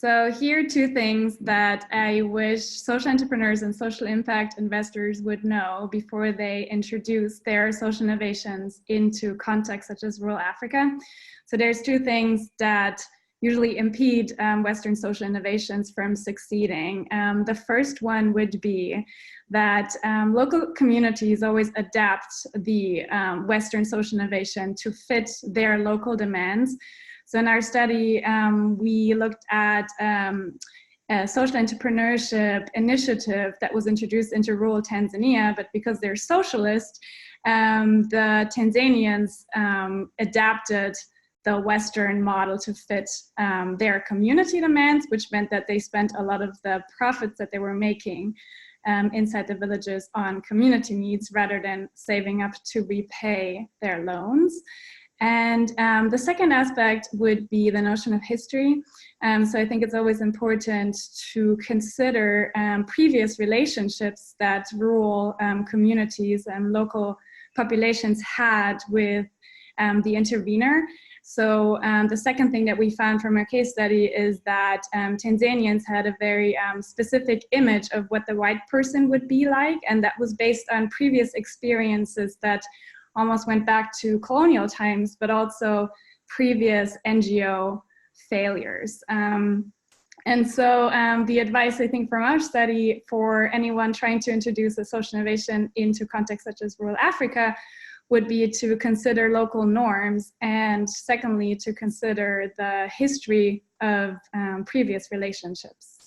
So here are two things that I wish social entrepreneurs and social impact investors would know before they introduce their social innovations into contexts such as rural Africa. So there's two things that usually impede Western social innovations from succeeding. The first one would be that local communities always adapt the Western social innovation to fit their local demands. So in our study, we looked at a social entrepreneurship initiative that was introduced into rural Tanzania, but because they're socialist, the Tanzanians adapted the Western model to fit their community demands, which meant that they spent a lot of the profits that they were making inside the villages on community needs rather than saving up to repay their loans. And the second aspect would be the notion of history. So I think it's always important to consider previous relationships that rural communities and local populations had with the intervener. So the second thing that we found from our case study is that Tanzanians had a very specific image of what the white person would be like, and that was based on previous experiences that almost went back to colonial times, but also previous NGO failures. And so the advice, I think, from our study for anyone trying to introduce a social innovation into contexts such as rural Africa would be to consider local norms, and secondly, to consider the history of previous relationships.